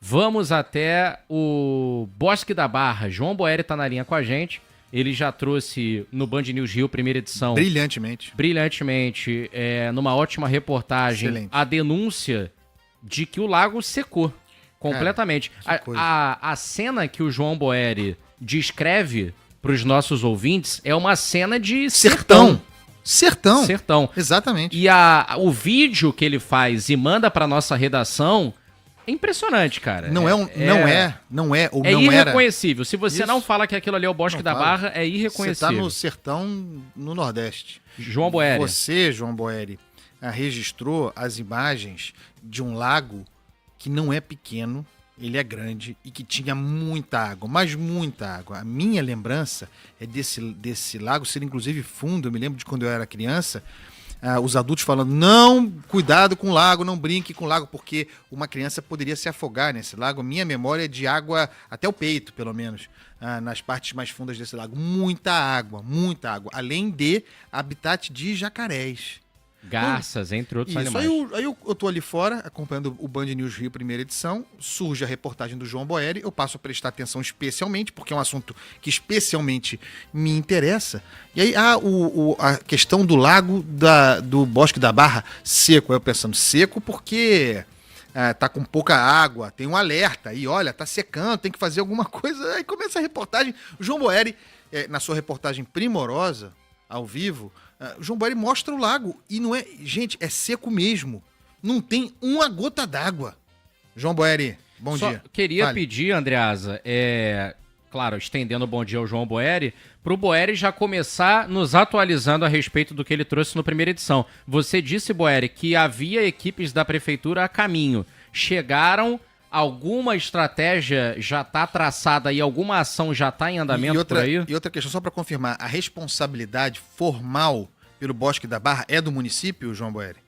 Vamos até o Bosque da Barra. João Boeri está na linha com a gente. Ele já trouxe no Band News Rio, primeira edição. Brilhantemente, numa ótima reportagem, excelente, a denúncia de que o lago secou completamente. A cena que o João Boeri descreve para os nossos ouvintes é uma cena de sertão. Sertão. Exatamente. E o vídeo que ele faz e manda para nossa redação é impressionante, cara. Não é irreconhecível. Se você não fala que aquilo ali é o Bosque da Barra, é irreconhecível. Você tá no sertão no Nordeste. João Boeri. Você, João Boeri, registrou as imagens de um lago que não é pequeno, ele é grande e que tinha muita água, mas muita água. A minha lembrança é desse lago ser inclusive fundo. Eu me lembro de quando eu era criança, os adultos falando, não, cuidado com o lago, não brinque com o lago, porque uma criança poderia se afogar nesse lago. Minha memória é de água até o peito, pelo menos, nas partes mais fundas desse lago. Muita água, além de habitat de jacarés. Garças, entre outros animais. Aí eu tô ali fora, acompanhando o Band News Rio, primeira edição, surge a reportagem do João Boeri, eu passo a prestar atenção especialmente, porque é um assunto que especialmente me interessa. E aí a questão do lago do Bosque da Barra seco. Eu pensando, seco porque tá com pouca água, tem um alerta aí, olha, tá secando, tem que fazer alguma coisa. Aí começa a reportagem. O João Boeri, na sua reportagem primorosa, ao vivo, o João Boeri mostra o lago e não é... Gente, é seco mesmo. Não tem uma gota d'água. João Boeri, bom dia. Queria pedir, Andreasa, claro, estendendo o bom dia ao João Boeri, para o Boeri já começar nos atualizando a respeito do que ele trouxe no primeira edição. Você disse, Boeri, que havia equipes da prefeitura a caminho. Chegaram... Alguma estratégia já está traçada e alguma ação já está em andamento por aí? E outra questão, só para confirmar, a responsabilidade formal pelo Bosque da Barra é do município, João Boeri?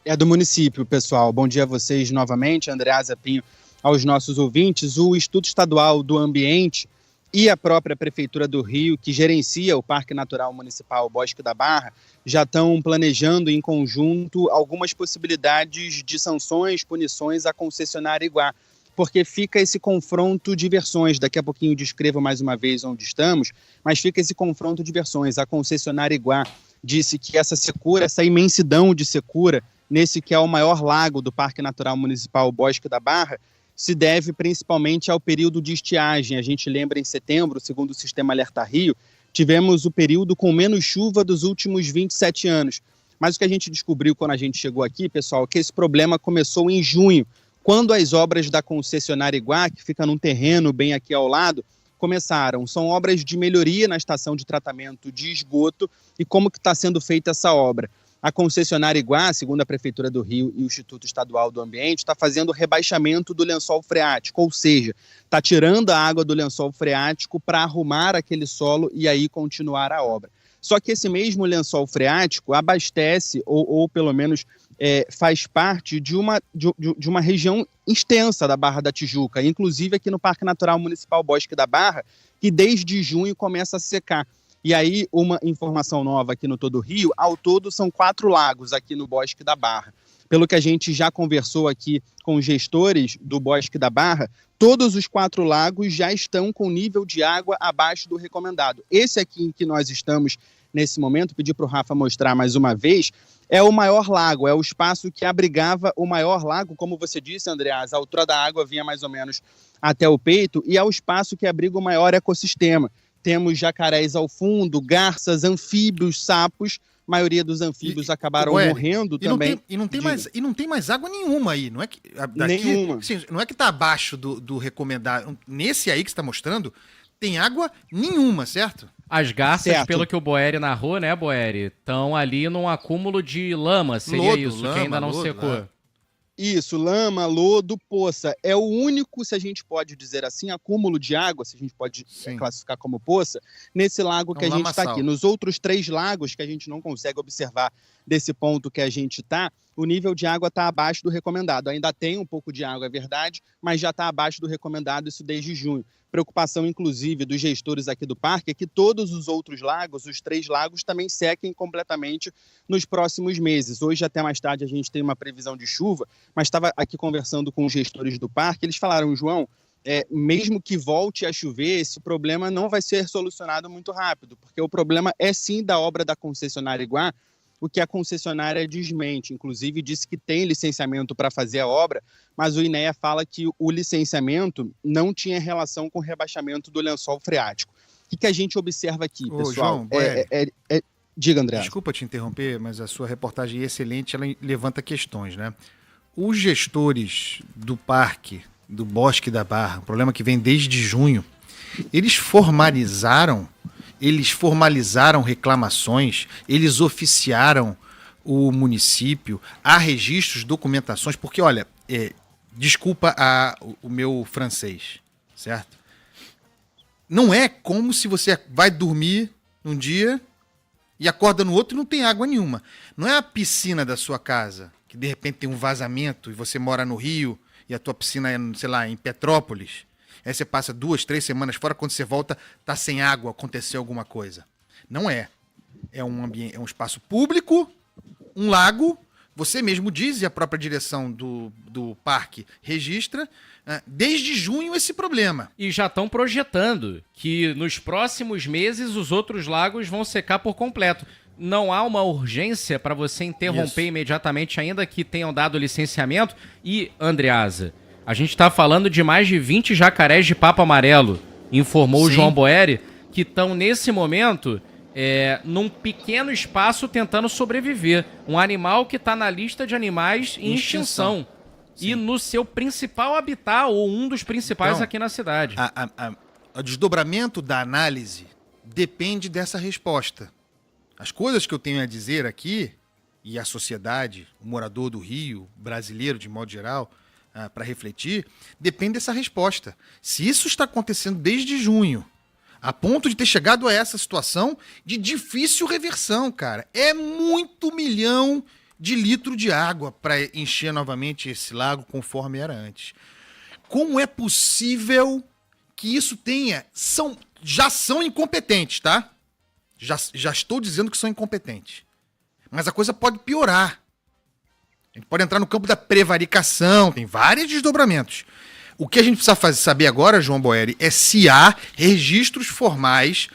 É do município, pessoal. Bom dia a vocês novamente, Andreasa Pinho, aos nossos ouvintes. O Instituto Estadual do Ambiente e a própria Prefeitura do Rio, que gerencia o Parque Natural Municipal Bosque da Barra, já estão planejando em conjunto algumas possibilidades de sanções, punições à concessionária Iguá, porque fica esse confronto de versões. Daqui a pouquinho descrevo mais uma vez onde estamos, mas fica esse confronto de versões. A concessionária Iguá disse que essa secura, essa imensidão de secura, nesse que é o maior lago do Parque Natural Municipal Bosque da Barra, se deve principalmente ao período de estiagem. A gente lembra em setembro, segundo o Sistema Alerta Rio, tivemos o período com menos chuva dos últimos 27 anos. Mas o que a gente descobriu quando a gente chegou aqui, pessoal, é que esse problema começou em junho, quando as obras da concessionária Iguá, que fica num terreno bem aqui ao lado, começaram. São obras de melhoria na estação de tratamento de esgoto. E como que está sendo feita essa obra? A concessionária Iguá, segundo a Prefeitura do Rio e o Instituto Estadual do Ambiente, está fazendo o rebaixamento do lençol freático, ou seja, está tirando a água do lençol freático para arrumar aquele solo e aí continuar a obra. Só que esse mesmo lençol freático abastece, ou pelo menos faz parte de uma região extensa da Barra da Tijuca, inclusive aqui no Parque Natural Municipal Bosque da Barra, que desde junho começa a secar. E aí, uma informação nova aqui no Todo Rio, ao todo são 4 lagos aqui no Bosque da Barra. Pelo que a gente já conversou aqui com os gestores do Bosque da Barra, todos os 4 lagos já estão com nível de água abaixo do recomendado. Esse aqui em que nós estamos nesse momento, pedi para o Rafa mostrar mais uma vez, é o maior lago, é o espaço que abrigava o maior lago, como você disse, Andreas, a altura da água vinha mais ou menos até o peito, e é o espaço que abriga o maior ecossistema. Temos jacarés ao fundo, garças, anfíbios, sapos. A maioria dos anfíbios acabaram morrendo também. E não tem mais água nenhuma aí. Não é que, nenhuma. Sim, não é que está abaixo do recomendado. Nesse aí que você está mostrando, tem água nenhuma, certo? As garças, pelo que o Boeri narrou, né, Boeri, estão ali num acúmulo de lama, seria isso, que ainda não secou. Isso, lama, lodo, poça. É o único, se a gente pode dizer assim, acúmulo de água, se a gente pode classificar como poça, nesse lago que a gente está aqui. Nos outros 3 lagos que a gente não consegue observar desse ponto que a gente está, o nível de água está abaixo do recomendado. Ainda tem um pouco de água, é verdade, mas já está abaixo do recomendado, isso desde junho. Preocupação, inclusive, dos gestores aqui do parque é que todos os outros lagos, os 3 lagos, também sequem completamente nos próximos meses. Hoje, até mais tarde, a gente tem uma previsão de chuva, mas estava aqui conversando com os gestores do parque, eles falaram, João, mesmo que volte a chover, esse problema não vai ser solucionado muito rápido, porque o problema é sim da obra da concessionária Iguá, o que a concessionária desmente. Inclusive, disse que tem licenciamento para fazer a obra, mas o INEA fala que o licenciamento não tinha relação com o rebaixamento do lençol freático. O que a gente observa aqui, pessoal? João, diga, André. Desculpa te interromper, mas a sua reportagem é excelente, ela levanta questões, né? Os gestores do parque, do Bosque da Barra, um problema que vem desde junho, eles formalizaram reclamações, eles oficiaram o município, há registros, documentações, porque, olha, desculpa o meu francês, certo? Não é como se você vai dormir num dia e acorda no outro e não tem água nenhuma. Não é a piscina da sua casa, que de repente tem um vazamento e você mora no Rio e a tua piscina é, sei lá, em Petrópolis. Aí você passa 2, 3 semanas fora, quando você volta, tá sem água, aconteceu alguma coisa. Não é. É um espaço público, um lago, você mesmo diz, e a própria direção do parque registra, desde junho esse problema. E já estão projetando que nos próximos meses os outros lagos vão secar por completo. Não há uma urgência para você interromper imediatamente, ainda que tenham dado licenciamento. E, Andreasa, a gente está falando de mais de 20 jacarés de papo amarelo, informou o João Boeri, que estão nesse momento num pequeno espaço tentando sobreviver. Um animal que está na lista de animais em extinção. E no seu principal habitat, ou um dos principais aqui na cidade. O desdobramento da análise depende dessa resposta. As coisas que eu tenho a dizer aqui, e a sociedade, o morador do Rio, brasileiro de modo geral, para refletir, depende dessa resposta. Se isso está acontecendo desde junho, a ponto de ter chegado a essa situação de difícil reversão, cara. É muito milhão de litro de água para encher novamente esse lago conforme era antes. Como é possível que isso tenha... Já são incompetentes, tá? Já estou dizendo que são incompetentes. Mas a coisa pode piorar. A gente pode entrar no campo da prevaricação, tem vários desdobramentos. O que a gente precisa saber agora, João Boeri, é se há registros formais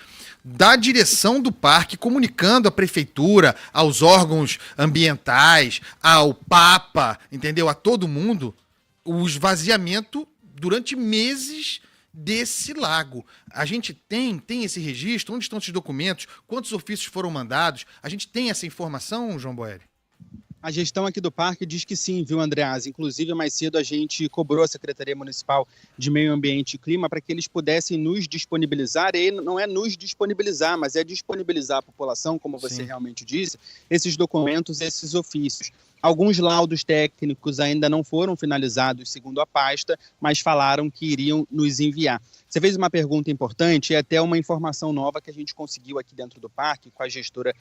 da direção do parque comunicando à prefeitura, aos órgãos ambientais, ao Papa, entendeu? A todo mundo, o esvaziamento durante meses desse lago. A gente tem esse registro? Onde estão esses documentos? Quantos ofícios foram mandados? A gente tem essa informação, João Boeri? A gestão aqui do parque diz que sim, viu, Andreasa? Inclusive, mais cedo a gente cobrou a Secretaria Municipal de Meio Ambiente e Clima para que eles pudessem nos disponibilizar, e não é nos disponibilizar, mas é disponibilizar à população, como você realmente disse, esses documentos, esses ofícios. Alguns laudos técnicos ainda não foram finalizados, segundo a pasta, mas falaram que iriam nos enviar. Você fez uma pergunta importante e até uma informação nova que a gente conseguiu aqui dentro do parque, com a gestora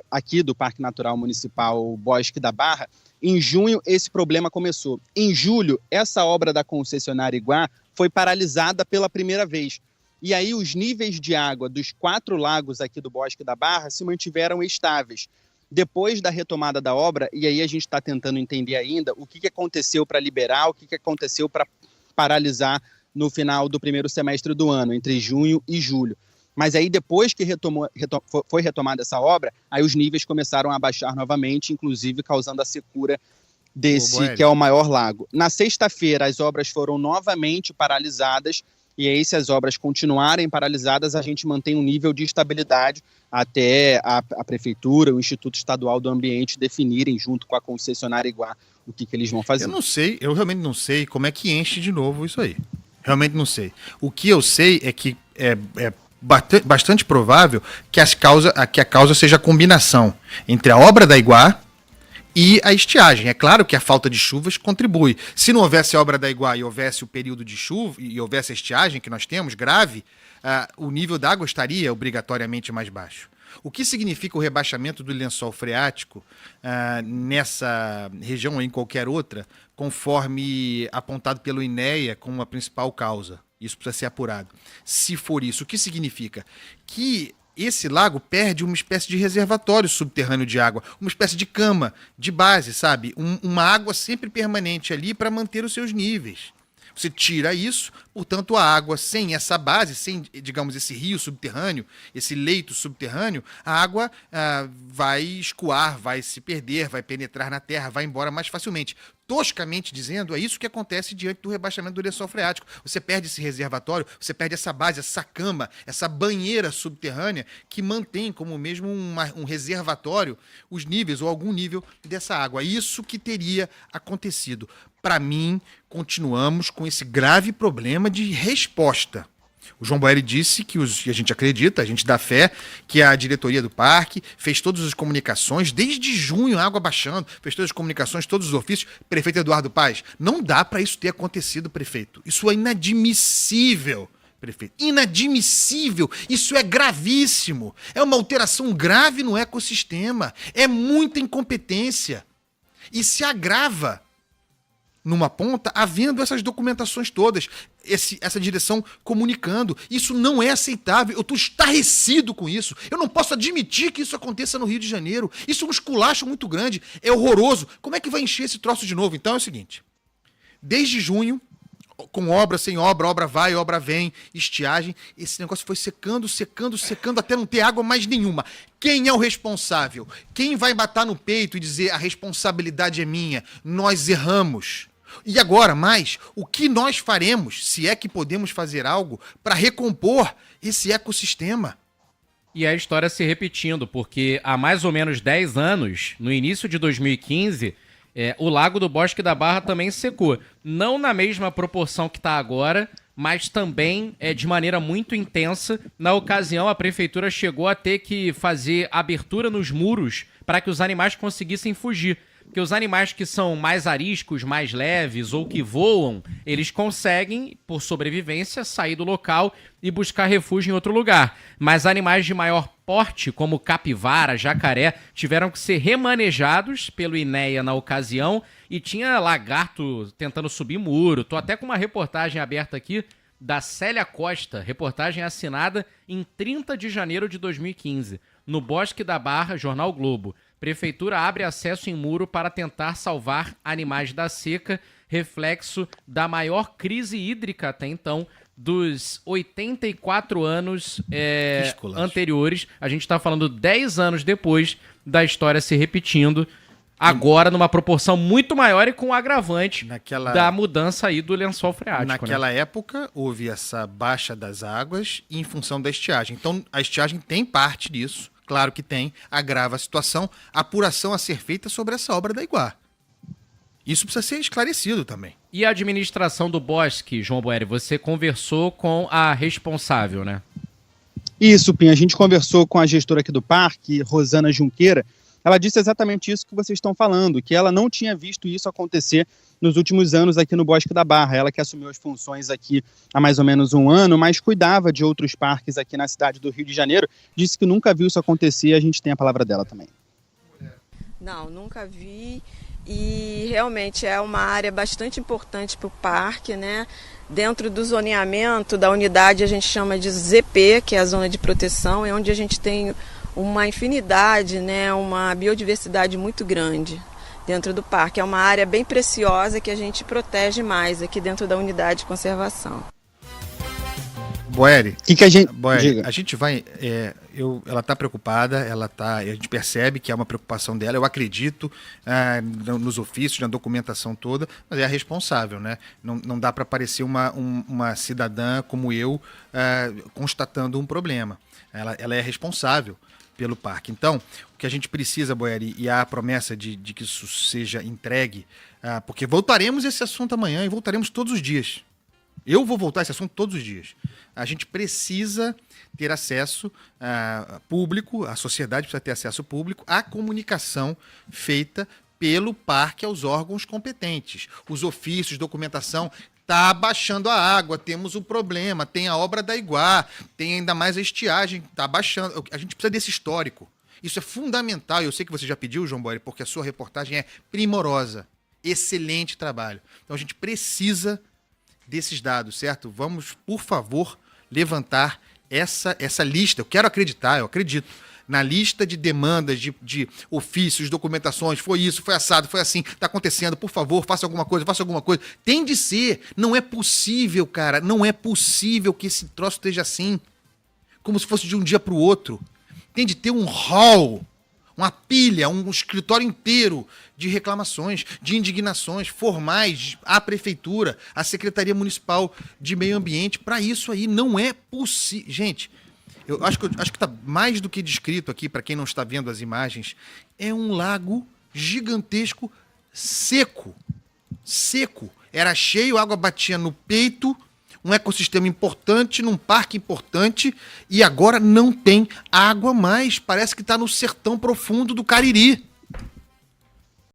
aqui do Parque Natural Municipal Bosque da Barra. Em junho, esse problema começou. Em julho, essa obra da concessionária Iguá foi paralisada pela primeira vez. E aí os níveis de água dos 4 lagos aqui do Bosque da Barra se mantiveram estáveis. Depois da retomada da obra, e aí a gente está tentando entender ainda o que aconteceu para liberar, o que aconteceu para paralisar no final do primeiro semestre do ano, entre junho e julho. Mas aí depois que foi retomada essa obra, aí os níveis começaram a baixar novamente, inclusive causando a secura desse que é o maior lago. Na sexta-feira, as obras foram novamente paralisadas, e aí se as obras continuarem paralisadas, a gente mantém um nível de estabilidade até a Prefeitura, o Instituto Estadual do Ambiente definirem, junto com a concessionária Iguá, o que eles vão fazer. Eu realmente não sei como é que enche de novo isso aí. Realmente não sei. O que eu sei é que é bastante provável que a causa seja a combinação entre a obra da Iguá e a estiagem. É claro que a falta de chuvas contribui. Se não houvesse a obra da Iguá e houvesse o período de chuva e houvesse a estiagem que nós temos, grave, o nível da água estaria obrigatoriamente mais baixo. O que significa o rebaixamento do lençol freático nessa região ou em qualquer outra, conforme apontado pelo INEA como a principal causa? Isso precisa ser apurado. Se for isso, o que significa? Que esse lago perde uma espécie de reservatório subterrâneo de água, uma espécie de cama, de base, sabe? Uma água sempre permanente ali para manter os seus níveis. Você tira isso, portanto, a água sem essa base, sem, digamos, esse rio subterrâneo, esse leito subterrâneo, a água vai escoar, vai se perder, vai penetrar na terra, vai embora mais facilmente. Toscamente dizendo, é isso que acontece diante do rebaixamento do lençol freático. Você perde esse reservatório, você perde essa base, essa cama, essa banheira subterrânea que mantém como mesmo um reservatório os níveis ou algum nível dessa água. Isso que teria acontecido. Para mim, continuamos com esse grave problema de resposta. O João Boeri disse que a gente acredita, a gente dá fé, que a diretoria do parque fez todas as comunicações, desde junho, a água baixando, fez todas as comunicações, todos os ofícios. Prefeito Eduardo Paes, não dá para isso ter acontecido, prefeito. Isso é inadmissível, prefeito. Inadmissível. Isso é gravíssimo. É uma alteração grave no ecossistema. É muita incompetência. E se agrava numa ponta, havendo essas documentações todas, essa direção comunicando. Isso não é aceitável. Eu estou estarrecido com isso. Eu não posso admitir que isso aconteça no Rio de Janeiro. Isso é um esculacho muito grande. É horroroso. Como é que vai encher esse troço de novo? Então é o seguinte. Desde junho, com obra, sem obra, obra vai, obra vem, estiagem, esse negócio foi secando, até não ter água mais nenhuma. Quem é o responsável? Quem vai bater no peito e dizer a responsabilidade é minha? Nós erramos. E agora, mais, o que nós faremos, se é que podemos fazer algo, para recompor esse ecossistema? E a história se repetindo, porque há mais ou menos 10 anos, no início de 2015, o Lago do Bosque da Barra também secou. Não na mesma proporção que está agora, mas também de maneira muito intensa. Na ocasião, a prefeitura chegou a ter que fazer abertura nos muros para que os animais conseguissem fugir. Porque os animais que são mais ariscos, mais leves ou que voam, eles conseguem, por sobrevivência, sair do local e buscar refúgio em outro lugar. Mas animais de maior porte, como capivara, jacaré, tiveram que ser remanejados pelo INEA na ocasião e tinha lagarto tentando subir muro. Tô até com uma reportagem aberta aqui da Célia Costa, reportagem assinada em 30 de janeiro de 2015, no Bosque da Barra, Jornal Globo. Prefeitura abre acesso em muro para tentar salvar animais da seca, reflexo da maior crise hídrica até então, dos 84 anos anteriores. A gente está falando 10 anos depois da história se repetindo, agora numa proporção muito maior e com o agravante da mudança aí do lençol freático. Naquela época, houve essa baixa das águas em função da estiagem. Então, a estiagem tem parte disso. Claro que tem, agrava a situação, apuração a ser feita sobre essa obra da Iguá. Isso precisa ser esclarecido também. E a administração do bosque, João Boeri, você conversou com a responsável, né? Isso, Pinha, a gente conversou com a gestora aqui do parque, Rosana Junqueira. Ela disse exatamente isso que vocês estão falando, que ela não tinha visto isso acontecer nos últimos anos aqui no Bosque da Barra. Ela que assumiu as funções aqui há mais ou menos um ano, mas cuidava de outros parques aqui na cidade do Rio de Janeiro, disse que nunca viu isso acontecer e a gente tem a palavra dela também. Não, nunca vi e realmente é uma área bastante importante para o parque, né? Dentro do zoneamento da unidade a gente chama de ZP, que é a zona de proteção, é onde a gente tem uma infinidade, né, uma biodiversidade muito grande dentro do parque. É uma área bem preciosa que a gente protege mais aqui dentro da unidade de conservação. Boeri, Diga. A gente vai... ela está preocupada, a gente percebe que é uma preocupação dela, eu acredito nos ofícios, na documentação toda, mas é a responsável, né? Não dá para parecer uma cidadã como eu constatando um problema. Ela é responsável pelo parque. Então, o que a gente precisa, Boeri, e há a promessa de que isso seja entregue, porque voltaremos a esse assunto amanhã e voltaremos todos os dias. Eu vou voltar a esse assunto todos os dias. A gente precisa ter acesso público, a sociedade precisa ter acesso público à comunicação feita pelo parque aos órgãos competentes. Os ofícios, documentação, está baixando a água, temos o problema, tem a obra da Iguá, tem ainda mais a estiagem, está baixando. A gente precisa desse histórico. Isso é fundamental. Eu sei que você já pediu, João Boeri, porque a sua reportagem é primorosa. Excelente trabalho. Então a gente precisa desses dados, certo? Vamos, por favor, levantar essa lista. Eu quero acreditar, eu acredito. Na lista de demandas, de ofícios, documentações, foi isso, foi assado, foi assim, tá acontecendo, por favor, faça alguma coisa. Tem de ser, não é possível, cara, não é possível que esse troço esteja assim, como se fosse de um dia para o outro. Tem de ter um hall, uma pilha, um escritório inteiro de reclamações, de indignações formais à prefeitura, à Secretaria Municipal de Meio Ambiente, para isso aí não é possível. Gente, eu acho que está mais do que descrito aqui, para quem não está vendo as imagens, é um lago gigantesco, seco. Era cheio, a água batia no peito, um ecossistema importante, num parque importante, e agora não tem água mais. Parece que está no sertão profundo do Cariri.